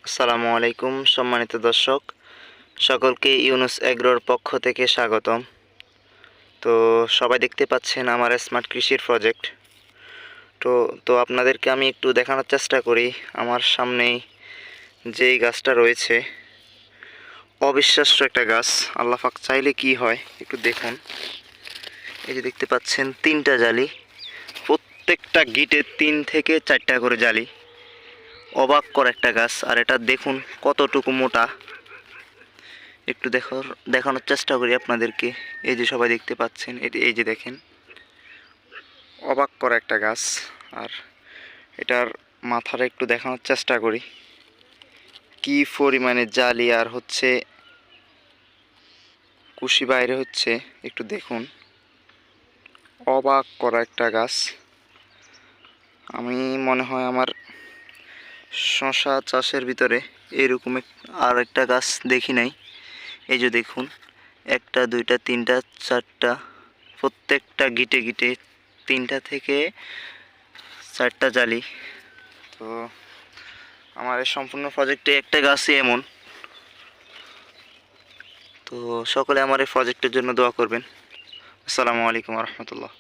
আসসালামু আলাইকুম সম্মানিত দর্শক, সকলকে ইউনুস এগ্রোর পক্ষ থেকে স্বাগতম। তো সবাই দেখতে পাচ্ছেন আমার স্মার্ট কৃষির প্রজেক্ট। তো তো আপনাদেরকে আমি একটু দেখানোর চেষ্টা করি। আমার সামনেই যেই গাছটা রয়েছে, অবিশ্বাস্য একটা গাছ। আল্লাহ পাক চাইলে কি হয় একটু দেখুন। এই যে দেখতে পাচ্ছেন 3টা জালি, প্রত্যেকটা গিটে 3 থেকে 4টা করে জালি। অবাক কর একটা গাছ। আর এটা দেখুন কতটুকু মোটা। একটু দেখানোর চেষ্টা করি আপনাদেরকে। এই যে সবাই দেখতে পাচ্ছেন, এই যে দেখেন, অবাক করা একটা গাছ। আর এটার মাথাটা একটু দেখানোর চেষ্টা করি, কি পরিমাণে জালি আর হচ্ছে কুশি বাইরে হচ্ছে, একটু দেখুন। অবাক করা একটা গাছ। আমি মনে হয় আমার শশা চাষের ভিতরে এরকম আর একটা গাছ দেখি নাই। এই যে দেখুন, 1টা 2টা 3টা 4টা, প্রত্যেকটা গিটে গিটে 3টা থেকে 4টা জালি। তো আমার এই সম্পূর্ণ প্রজেক্টে একটা গাছই এমন। তো সকলে আমার এই প্রজেক্টের জন্য দোয়া করবেন। আসসালামু আলাইকুম রহমতুল্লাহ।